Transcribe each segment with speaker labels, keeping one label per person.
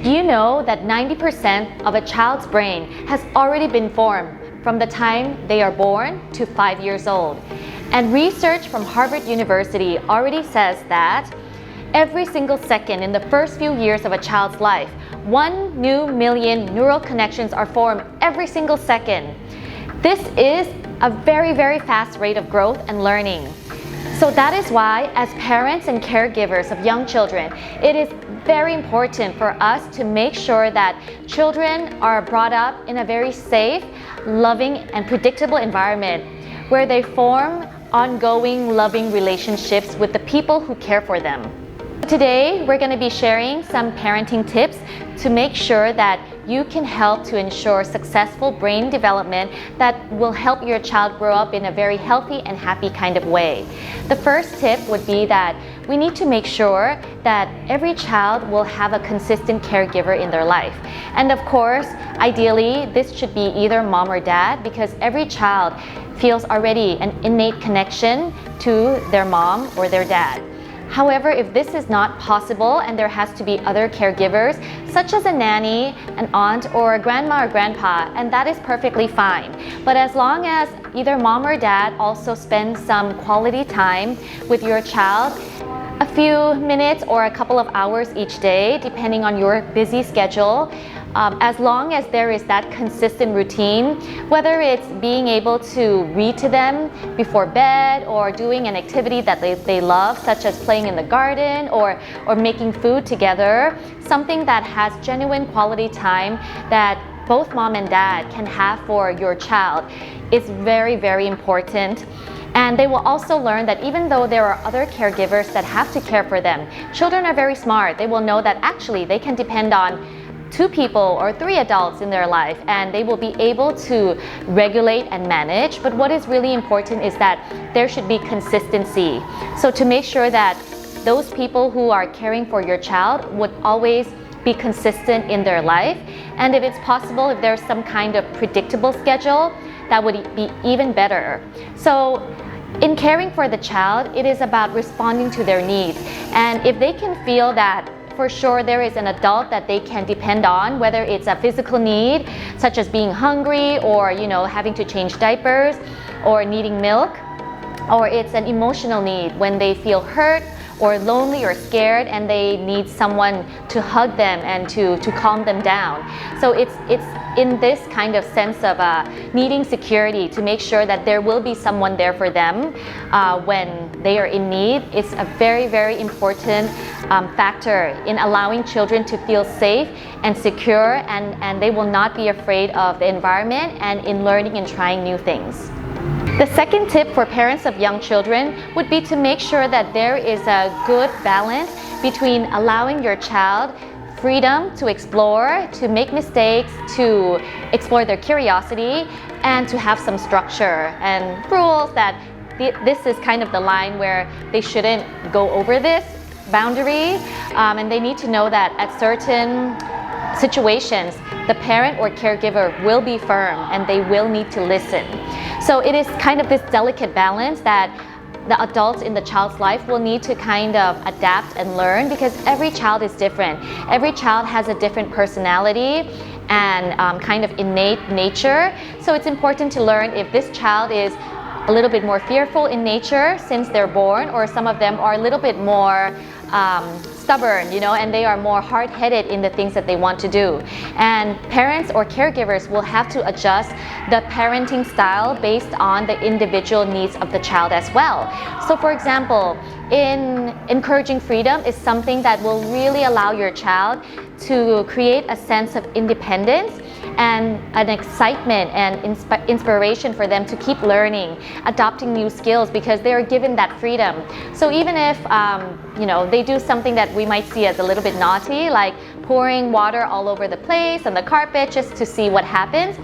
Speaker 1: Did you know that 90% of a child's brain has already been formed from the time they are born to 5 years old? And research from Harvard University already says that every single second in the first few years of a child's life, 1 new million neural connections are formed every single second. This is a very, very fast rate of growth and learning. So that is why, as parents and caregivers of young children, it is very important for us to make sure that children are brought up in a very safe, loving, and predictable environment where they form ongoing, loving relationships with the people who care for them. Today, we're going to be sharing some parenting tips to make sure that you can help to ensure successful brain development that will help your child grow up in a very healthy and happy kind of way. The first tip would be that we need to make sure that every child will have a consistent caregiver in their life. And of course, ideally, this should be either mom or dad, because every child feels already an innate connection to their mom or their dad. However, if this is not possible and there has to be other caregivers, such as a nanny, an aunt, or a grandma or grandpa, and that is perfectly fine. But as long as either mom or dad also spend some quality time with your child, a few minutes or a couple of hours each day, depending on your busy schedule, as long as there is that consistent routine, whether it's being able to read to them before bed or doing an activity that they love, such as playing in the garden or making food together, something that has genuine quality time that both mom and dad can have for your child is very, very important. And they will also learn that even though there are other caregivers that have to care for them, children are very smart. They will know that actually they can depend on 2 people or 3 adults in their life, and they will be able to regulate and manage. But what is really important is that there should be consistency. So to make sure that those people who are caring for your child would always be consistent in their life. And if it's possible, if there's some kind of predictable schedule, that would be even better. So in caring for the child, it is about responding to their needs. And if they can feel that for sure there is an adult that they can depend on, whether it's a physical need, such as being hungry or having to change diapers or needing milk, or it's an emotional need when they feel hurt or lonely or scared and they need someone to hug them and to calm them down. So it's in this kind of sense of needing security to make sure that there will be someone there for them when they are in need. It's a very, very important factor in allowing children to feel safe and secure, and they will not be afraid of the environment and in learning and trying new things. The second tip for parents of young children would be to make sure that there is a good balance between allowing your child freedom to explore, to make mistakes, to explore their curiosity, and to have some structure and rules that this is kind of the line where they shouldn't go over this boundary, and they need to know that at certain situations, the parent or caregiver will be firm and they will need to listen. So it is kind of this delicate balance that the adults in the child's life will need to kind of adapt and learn, because every child is different. Every child has a different personality and kind of innate nature. So it's important to learn if this child is a little bit more fearful in nature since they're born, or some of them are a little bit more stubborn, and they are more hard-headed in the things that they want to do. And parents or caregivers will have to adjust the parenting style based on the individual needs of the child as well. So for example, in encouraging freedom is something that will really allow your child to create a sense of independence and an excitement and inspiration for them to keep learning, adopting new skills, because they are given that freedom. So even if they do something that we might see as a little bit naughty, like pouring water all over the place on the carpet just to see what happens,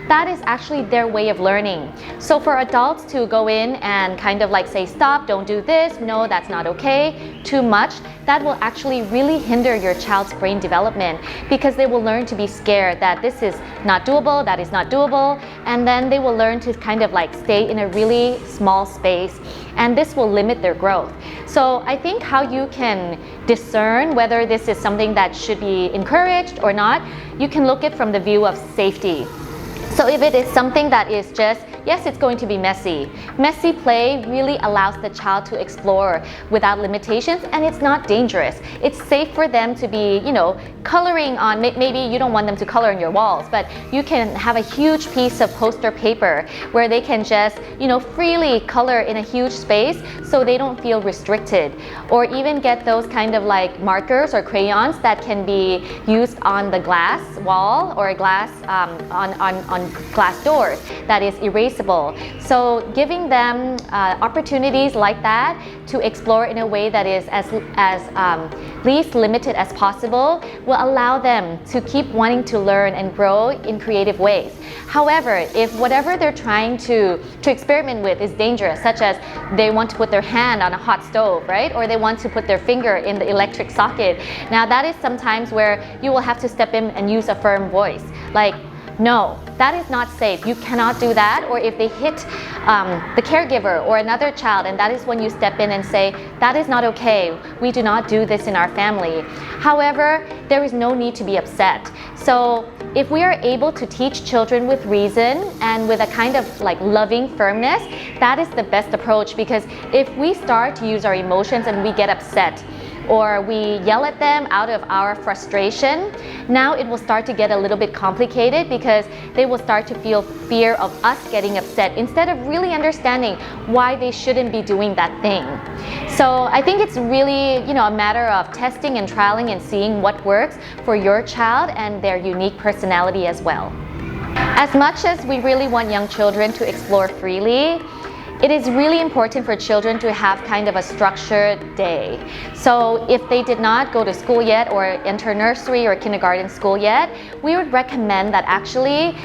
Speaker 1: that is actually their way of learning. So for adults to go in and kind of like say, stop, don't do this, no, that's not okay, too much, that will actually really hinder your child's brain development, because they will learn to be scared that this is not doable, that is not doable, and then they will learn to kind of like stay in a really small space, and this will limit their growth. So I think how you can discern whether this is something that should be encouraged or not, you can look at it from the view of safety. So if it is something that is just, yes, it's going to be messy. Messy play really allows the child to explore without limitations, and it's not dangerous. It's safe for them to be, coloring on, maybe you don't want them to color on your walls, but you can have a huge piece of poster paper where they can just, freely color in a huge space so they don't feel restricted. Or even get those kind of like markers or crayons that can be used on the glass wall or glass on glass doors that is erasable. So giving them opportunities like that to explore in a way that is as least limited as possible will allow them to keep wanting to learn and grow in creative ways. However, if whatever they're trying to experiment with is dangerous, such as they want to put their hand on a hot stove, right? Or they want to put their finger in the electric socket. Now that is sometimes where you will have to step in and use a firm voice. Like, no, that is not safe. You cannot do that. Or if they hit the caregiver or another child, and that is when you step in and say, that is not okay. We do not do this in our family. However, there is no need to be upset. So if we are able to teach children with reason and with a kind of like loving firmness, that is the best approach, because if we start to use our emotions and we get upset, or we yell at them out of our frustration, now it will start to get a little bit complicated, because they will start to feel fear of us getting upset instead of really understanding why they shouldn't be doing that thing. So I think it's really, a matter of testing and trialing and seeing what works for your child and their unique personality as well. As much as we really want young children to explore freely, it is really important for children to have kind of a structured day. So if they did not go to school yet or enter nursery or kindergarten school yet, we would recommend that actually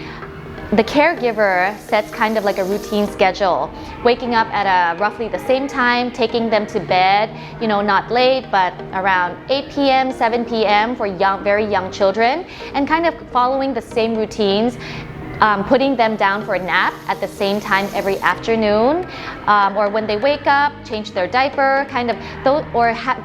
Speaker 1: the caregiver sets kind of like a routine schedule, waking up at roughly the same time, taking them to bed, not late, but around 8 p.m., 7 p.m. for very young children, and kind of following the same routines. Putting them down for a nap at the same time every afternoon, or when they wake up, change their diaper,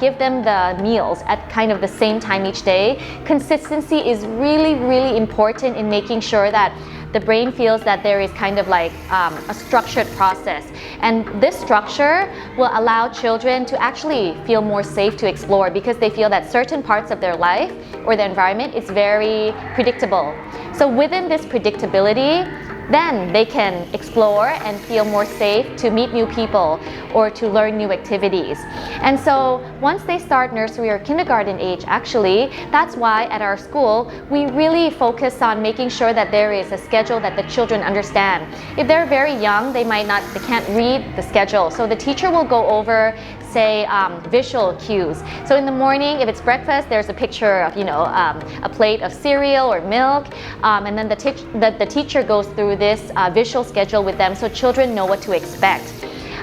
Speaker 1: give them the meals at kind of the same time each day. Consistency is really, really important in making sure that the brain feels that there is kind of like a structured process. And this structure will allow children to actually feel more safe to explore, because they feel that certain parts of their life or the environment is very predictable. So within this predictability, then they can explore and feel more safe to meet new people or to learn new activities. And so once they start nursery or kindergarten age, actually, that's why at our school, we really focus on making sure that there is a schedule that the children understand. If they're very young, they can't read the schedule. So the teacher will go over, say, visual cues. So in the morning, if it's breakfast, there's a picture of, a plate of cereal or milk, and then the teacher goes through this visual schedule with them so children know what to expect.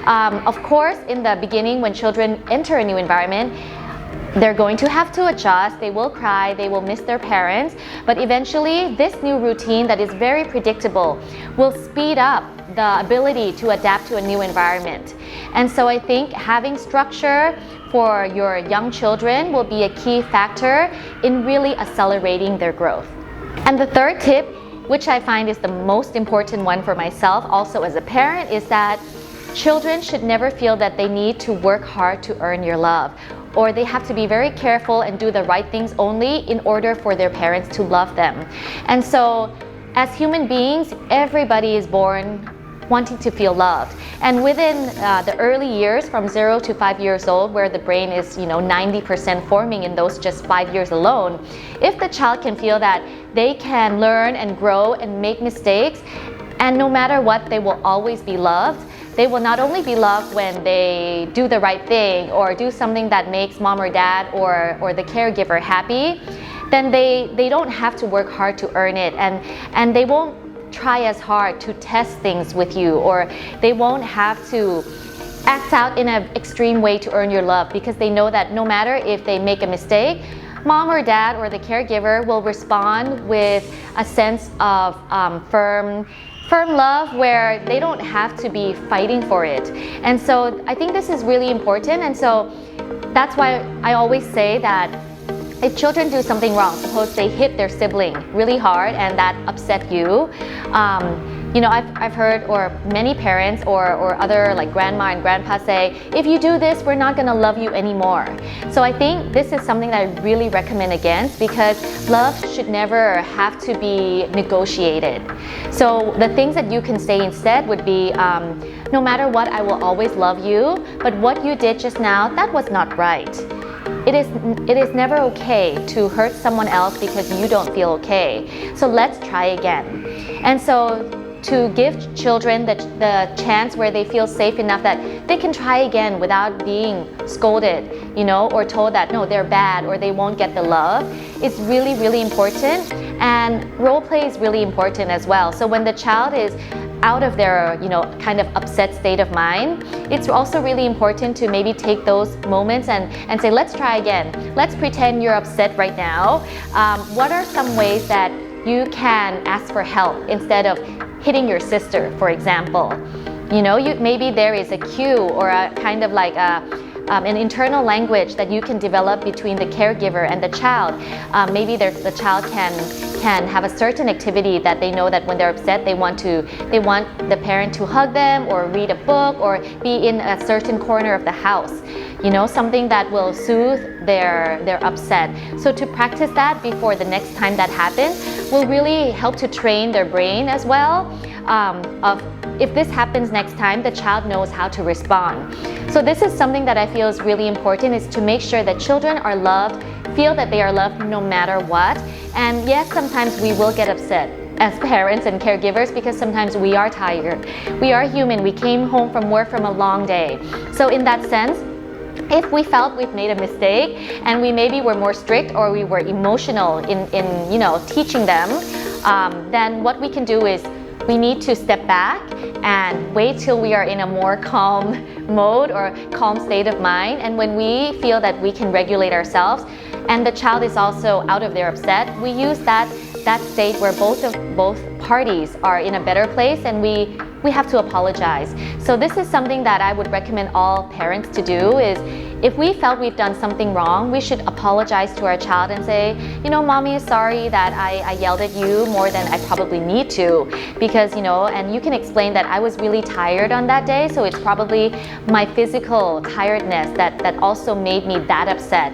Speaker 1: Of course, in the beginning, when children enter a new environment, they're going to have to adjust, they will cry, they will miss their parents, but eventually this new routine that is very predictable will speed up the ability to adapt to a new environment. And so I think having structure for your young children will be a key factor in really accelerating their growth. And the third tip, which I find is the most important one for myself also as a parent, is that children should never feel that they need to work hard to earn your love, or they have to be very careful and do the right things only in order for their parents to love them. And so as human beings, everybody is born wanting to feel loved. And within the early years, from 0 to 5 years old, where the brain is 90% forming in those just 5 years alone, if the child can feel that they can learn and grow and make mistakes, and no matter what, they will always be loved. They will not only be loved when they do the right thing or do something that makes mom or dad or the caregiver happy, then they don't have to work hard to earn it, and they won't try as hard to test things with you, or they won't have to act out in an extreme way to earn your love, because they know that no matter if they make a mistake, mom or dad or the caregiver will respond with a sense of firm firm love where they don't have to be fighting for it. And so I think this is really important. And so that's why I always say that if children do something wrong, suppose they hit their sibling really hard and that upset you, I've heard, or many parents or other like grandma and grandpa say, if you do this, we're not gonna love you anymore. So I think this is something that I really recommend against, because love should never have to be negotiated. So the things that you can say instead would be, no matter what, I will always love you, but what you did just now, that was not right. It is never okay to hurt someone else because you don't feel okay. So let's try again. And so to give children the chance where they feel safe enough that they can try again without being scolded, or told that no, they're bad or they won't get the love, is really, really important. And role play is really important as well. So when the child is out of their kind of upset state of mind, it's also really important to maybe take those moments and say, let's try again. Let's pretend you're upset right now. What are some ways that you can ask for help instead of hitting your sister, for example? Maybe there is a cue or a kind of like an internal language that you can develop between the caregiver and the child. Maybe the child can have a certain activity that they know that when they're upset, they want the parent to hug them or read a book or be in a certain corner of the house. Something that will soothe their upset. So to practice that before the next time that happens will really help to train their brain as well, of if this happens next time, the child knows how to respond. So this is something that I feel is really important, is to make sure that children are loved, feel that they are loved no matter what. And yes, sometimes we will get upset as parents and caregivers because sometimes we are tired. We are human. We came home from work from a long day. So in that sense, if we felt we've made a mistake and we maybe were more strict or we were emotional in teaching them, then what we can do is we need to step back and wait till we are in a more calm mode or calm state of mind. And when we feel that we can regulate ourselves and the child is also out of their upset, we use that state where both parties are in a better place, and we have to apologize. So this is something that I would recommend all parents to do, is if we felt we've done something wrong, we should apologize to our child and say, mommy is sorry that I yelled at you more than I probably need to, because, and you can explain that I was really tired on that day, so it's probably my physical tiredness that also made me that upset.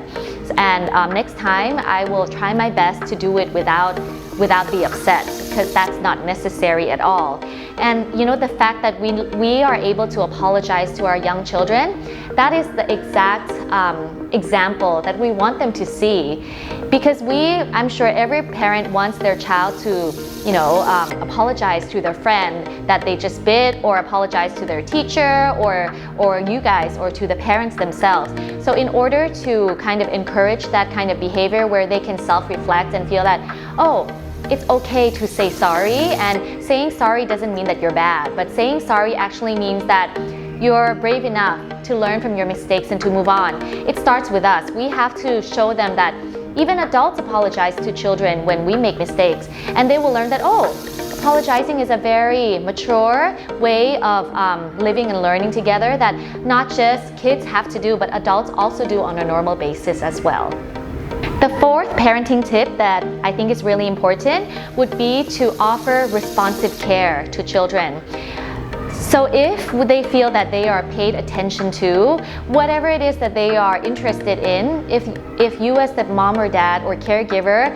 Speaker 1: And next time I will try my best to do it without the upset, because that's not necessary at all. And the fact that we are able to apologize to our young children, that is the exact example that we want them to see, because I'm sure every parent wants their child to apologize to their friend that they just bit, or apologize to their teacher or you guys, or to the parents themselves. So in order to kind of encourage that kind of behavior where they can self-reflect and feel that, oh, it's okay to say sorry, and saying sorry doesn't mean that you're bad, but saying sorry actually means that you're brave enough to learn from your mistakes and to move on. It starts with us. We have to show them that even adults apologize to children when we make mistakes, and they will learn that, oh, apologizing is a very mature way of living and learning together, that not just kids have to do, but adults also do on a normal basis as well. The fourth parenting tip that I think is really important would be to offer responsive care to children. So if they feel that they are paid attention to, whatever it is that they are interested in, if you as the mom or dad or caregiver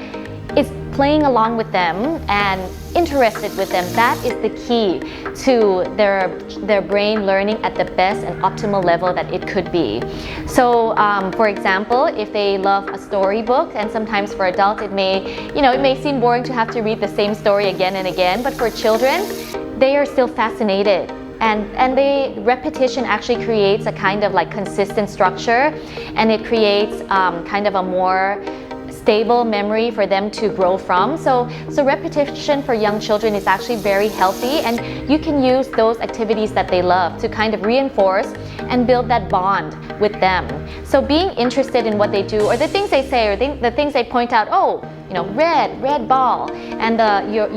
Speaker 1: is playing along with them and interested with them, that is the key to their brain learning at the best and optimal level that it could be. So for example, if they love a storybook, and sometimes for adults it may seem boring to have to read the same story again and again, but for children, they are still fascinated. And the repetition actually creates a kind of like consistent structure, and it creates kind of a more stable memory for them to grow from. So repetition for young children is actually very healthy, and you can use those activities that they love to kind of reinforce and build that bond with them. So being interested in what they do, or the things they say, or the things they point out, oh, red ball, and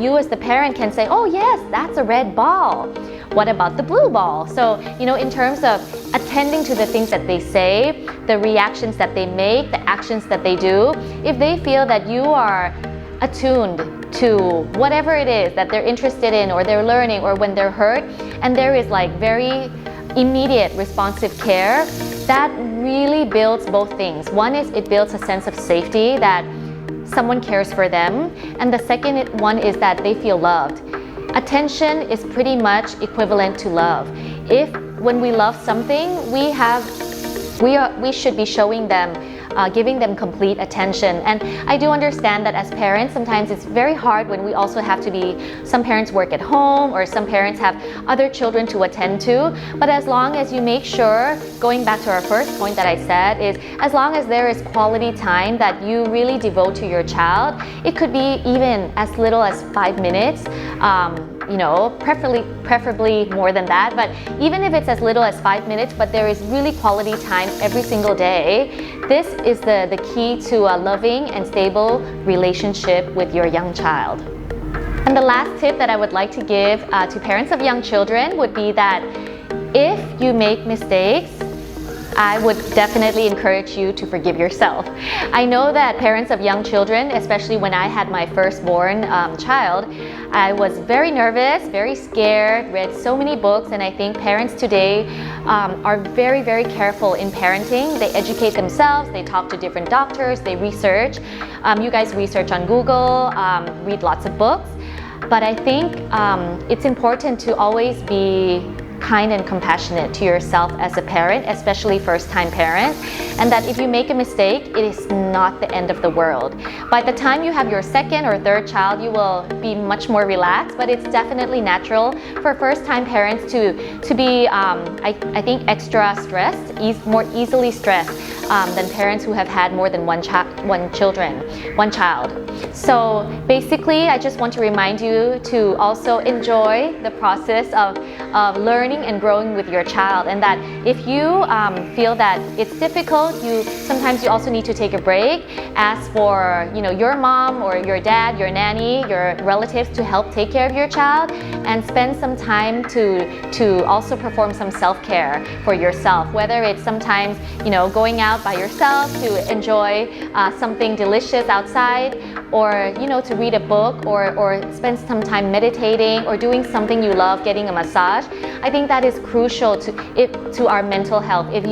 Speaker 1: you as the parent can say, oh yes, that's a red ball. What about the blue ball? So, in terms of attending to the things that they say, the reactions that they make, the actions that they do, if they feel that you are attuned to whatever it is that they're interested in, or they're learning, or when they're hurt, and there is like very immediate responsive care, that really builds both things. One is it builds a sense of safety, that someone cares for them, and the second one is that they feel loved. Attention is pretty much equivalent to love. If when we love something, we should be showing them, giving them complete attention. And I do understand that as parents, sometimes it's very hard when we also have to be, some parents work at home, or some parents have other children to attend to. But as long as you make sure, going back to our first point that I said, is as long as there is quality time that you really devote to your child, it could be even as little as 5 minutes, preferably more than that, but even if it's as little as 5 minutes, but there is really quality time every single day, this is the key to a loving and stable relationship with your young child. And the last tip that I would like to give to parents of young children would be that if you make mistakes, I would definitely encourage you to forgive yourself. I know that parents of young children, especially when I had my firstborn child, I was very nervous, very scared, read so many books, and I think parents today are very, very careful in parenting. They educate themselves, they talk to different doctors, they research. You guys research on Google, read lots of books. But I think it's important to always be kind and compassionate to yourself as a parent, especially first-time parent, and that if you make a mistake, it is not the end of the world. By the time you have your second or third child, you will be much more relaxed, but it's definitely natural for first-time parents to be, I think, extra stressed, more easily stressed than parents who have had more than one child. So basically, I just want to remind you to also enjoy the process of learning and growing with your child, and that if you feel that it's difficult, sometimes you also need to take a break, ask for your mom or your dad, your nanny, your relatives to help take care of your child, and spend some time to also perform some self-care for yourself, whether it's sometimes going out by yourself to enjoy something delicious outside, or to read a book, or spend some time meditating, or doing something you love, getting a massage. I think that is crucial to our mental health. If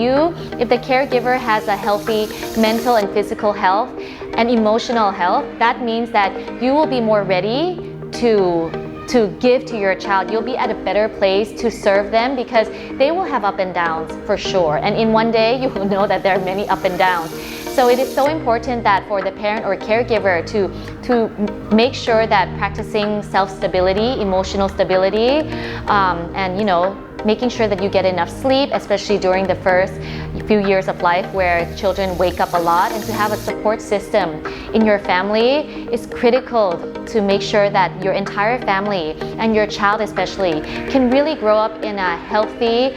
Speaker 1: the caregiver has a healthy mental and physical health and emotional health, that means that you will be more ready to give to your child. You'll be at a better place to serve them, because they will have up and downs for sure. And in one day, you will know that there are many up and downs. So it is so important that for the parent or caregiver to make sure that practicing self-stability, emotional stability, and making sure that you get enough sleep, especially during the first few years of life where children wake up a lot, and to have a support system in your family is critical to make sure that your entire family, and your child especially, can really grow up in a healthy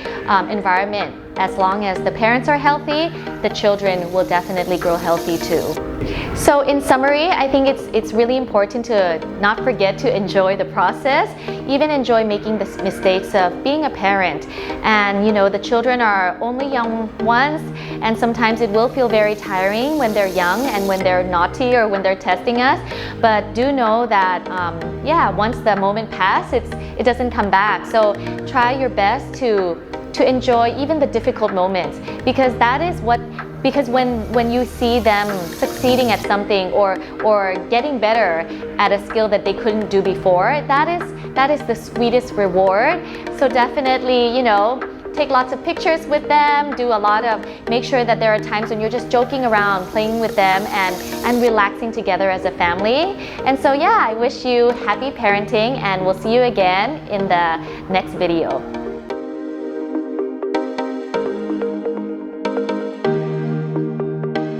Speaker 1: environment. As long as the parents are healthy, the children will definitely grow healthy too. So in summary, I think it's really important to not forget to enjoy the process, even enjoy making the mistakes of being a parent. And the children are only young ones, and sometimes it will feel very tiring when they're young and when they're naughty or when they're testing us. But do know that once the moment passes, it doesn't come back. So try your best to enjoy even the difficult moments, because when you see them succeeding at something, or getting better at a skill that they couldn't do before, that is the sweetest reward. So definitely, take lots of pictures with them, make sure that there are times when you're just joking around, playing with them, and relaxing together as a family. And so I wish you happy parenting, and we'll see you again in the next video.